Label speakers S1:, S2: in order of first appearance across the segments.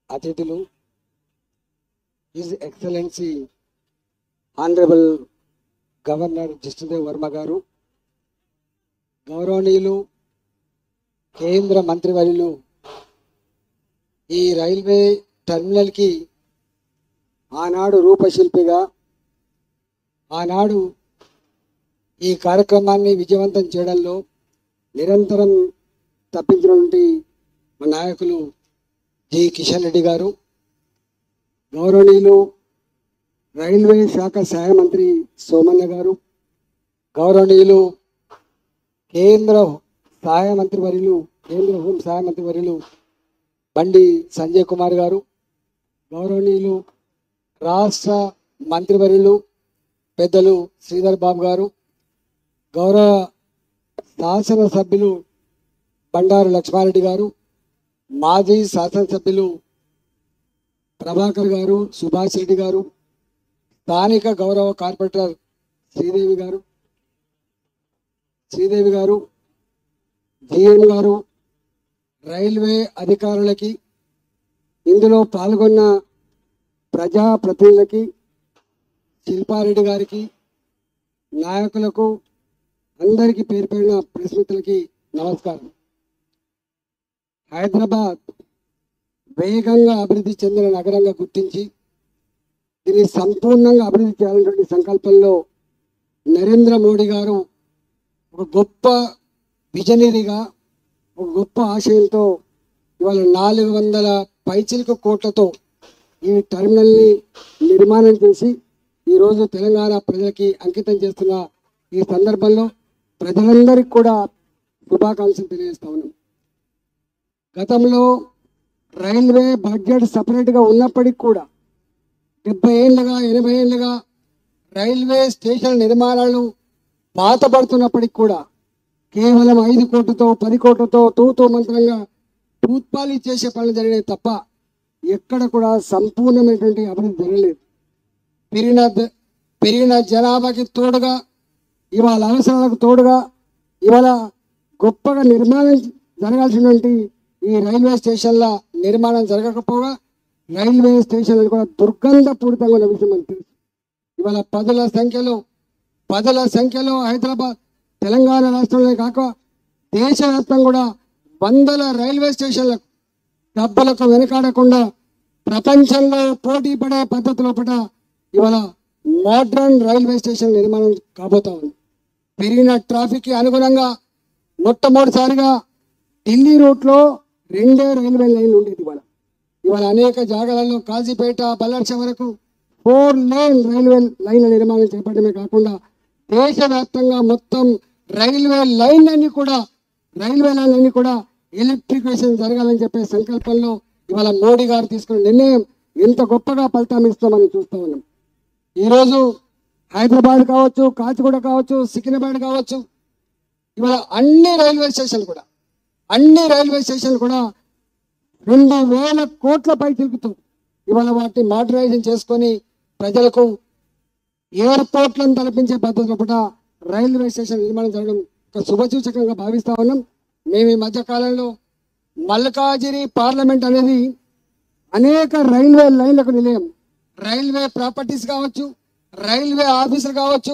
S1: అతిథులు, his excellency honourable governor Jishnu Dev Varma గారు, గౌరవనీయులు కేంద్ర మంత్రివర్యులు, ఈ రైల్వే టర్మినల్కి ఆనాడు రూపశిల్పిగా, ఆనాడు ఈ కార్యక్రమాన్ని విజయవంతం చేయడంలో నిరంతరం తప్పించినటువంటి మా నాయకులు జి కిషన్ రెడ్డి గారు, గౌరవనీయులు రైల్వే శాఖ సహాయ మంత్రి సోమన్న గారు, గౌరవనీయులు కేంద్ర సహాయ మంత్రి వర్యులు, కేంద్ర హోం సహాయ మంత్రి వర్యులు బండి సంజయ్ కుమార్ గారు, గౌరవనీయులు రాష్ట్ర మంత్రివర్యులు పెద్దలు శ్రీధర్ బాబు గారు, గౌరవ శాసనసభ్యులు బండారు లక్ష్మారెడ్డి గారు, మాజీ శాసనసభ్యులు ప్రభాకర్ గారు, సుభాష్ రెడ్డి గారు, స్థానిక గౌరవ కార్పొరేటర్ శ్రీదేవి గారు, జిఎం గారు, రైల్వే అధికారులకి, ఇందులో పాల్గొన్న ప్రజాప్రతినిధులకి, శిల్పారెడ్డి గారికి, నాయకులకు, అందరికీ పేరు పేరున ప్రెస్ మిత్రులకి నమస్కారం. హైదరాబాద్ వేగంగా అభివృద్ధి చెందిన నగరంగా గుర్తించి దీన్ని సంపూర్ణంగా అభివృద్ధి చేయాలనేటువంటి సంకల్పంలో నరేంద్ర మోడీ గారు ఒక గొప్ప విజనరీగా, ఒక గొప్ప ఆశయంతో ఇవాళ 400 పైచిలుకు కోట్లతో ఈ టెర్మినల్ని నిర్మాణం చేసి ఈరోజు తెలంగాణ ప్రజలకి అంకితం చేస్తున్న ఈ సందర్భంలో ప్రజలందరికీ కూడా శుభాకాంక్షలు తెలియజేస్తా ఉన్నాం. గతంలో రైల్వే బడ్జెట్ సపరేట్గా ఉన్నప్పటికీ కూడా 70 ఏళ్ళుగా 80 ఏళ్ళుగా రైల్వే స్టేషన్ నిర్మాణాలు పాతపడుతున్నప్పటికి కూడా కేవలం 5 కోట్లతో 10 కోట్లతో తూతూ మంత్రంగా తూత్పాలి చేసే పనులు జరిగినాయి తప్ప ఎక్కడ కూడా సంపూర్ణమైనటువంటి అభివృద్ధి జరగలేదు. పెరిగిన జనాభాకి తోడుగా, ఇవాళ అవసరాలకు తోడుగా, ఇవాళ గొప్పగా నిర్మాణం జరగాల్సినటువంటి ఈ రైల్వే స్టేషన్ల నిర్మాణం జరగకపోగా రైల్వే స్టేషన్లు కూడా దుర్గంధపూరితంగా ఉన్న విషయం మనకు తెలుసు. ఇవాళ పదుల సంఖ్యలో హైదరాబాద్ తెలంగాణ రాష్ట్రంలో కాక దేశవ్యాప్తంగా కూడా 100 రైల్వే స్టేషన్లకు డబ్బులకు వెనకాడకుండా ప్రపంచంలో పోటీ పడే పద్ధతిలో పట ఇవాళ మోడ్రన్ రైల్వే స్టేషన్ నిర్మాణం కాబోతా ఉంది. పెరిగిన ట్రాఫిక్కి అనుగుణంగా మొట్టమొదటిసారిగా ఢిల్లీ రూట్లో 2 రైల్వే లైన్లు ఉండేది. ఇవాళ అనేక జాగాలలో కాజీపేట, బల్లర్ష వరకు 4 లేన్ రైల్వే లైన్ల నిర్మాణం చేపట్టడమే కాకుండా దేశవ్యాప్తంగా మొత్తం రైల్వే లైన్లన్నీ కూడా ఎలక్ట్రిఫికేషన్ జరగాలని చెప్పే సంకల్పంలో ఇవాళ మోడీ గారు తీసుకున్న నిర్ణయం ఎంత గొప్పగా ఫలితం ఇస్తామని చూస్తూ ఉన్నాం. ఈరోజు హైదరాబాద్ కావచ్చు, కాచిగూడ కావచ్చు, సికింద్రాబాద్ కావచ్చు, ఇవాళ అన్ని రైల్వే స్టేషన్లు కూడా 2000 కోట్లపై తిరుగుతూ ఇవాళ వాటిని మోడరైజేషన్ చేసుకొని ప్రజలకు ఎయిర్పోర్ట్లను తలపించే పద్ధతిలో కూడా రైల్వే స్టేషన్ నిర్మాణం జరగడం ఒక శుభసూచకంగా భావిస్తా ఉన్నాం. మేము ఈ మధ్యకాలంలో మల్కాజిగిరి పార్లమెంట్ అనేది అనేక రైల్వే లైన్లకు నిలయం, రైల్వే ప్రాపర్టీస్ కావచ్చు, రైల్వే ఆఫీసులు కావచ్చు,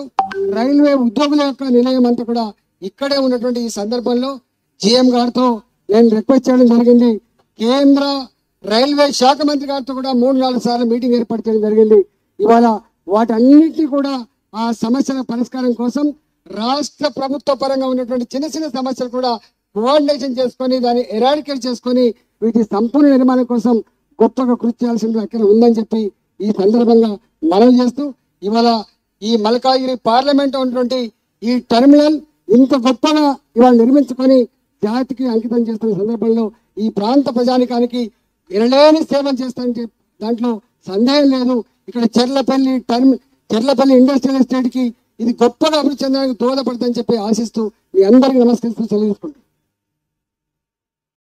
S1: రైల్వే ఉద్యోగుల యొక్క నిలయం అంతా కూడా ఇక్కడే ఉన్నటువంటి ఈ సందర్భంలో జిఎం గారితో నేను రిక్వెస్ట్ చేయడం జరిగింది. కేంద్ర రైల్వే శాఖ మంత్రి గారితో కూడా 3-4 సార్లు మీటింగ్ ఏర్పాటు చేయడం జరిగింది. ఇవాళ వాటన్నిటినీ కూడా ఆ సమస్యల పరిష్కారం కోసం రాష్ట్ర ప్రభుత్వ పరంగా ఉన్నటువంటి చిన్న సమస్యలు కూడా కోఆర్డినేషన్ చేసుకొని దాన్ని ఎరాడికేట్ చేసుకొని వీటి సంపూర్ణ నిర్మాణం కోసం గొప్పగా కృషి చేయాల్సింది అక్కడ ఉందని చెప్పి ఈ సందర్భంగా మనవి చేస్తూ ఇవాళ ఈ మల్కాజిగిరి పార్లమెంట్ ఉన్నటువంటి ఈ టెర్మినల్ ఇంత గొప్పగా ఇవాళ నిర్మించుకొని జాతికి అంకితం చేస్తున్న సందర్భంలో ఈ ప్రాంత ప్రజానికానికి ఎనలేని సేవలు చేస్తానని దాంట్లో సందేహం లేదు. ఇక్కడ చెర్లపల్లి ఇండస్ట్రియల్ ఎస్టేట్కి ఇది గొప్పగా అభివృద్ధి చెందడానికి దోహదపడుతుందని చెప్పి ఆశిస్తూ మీ అందరికీ నమస్కరిస్తూ సెలవు తీసుకుంటాను.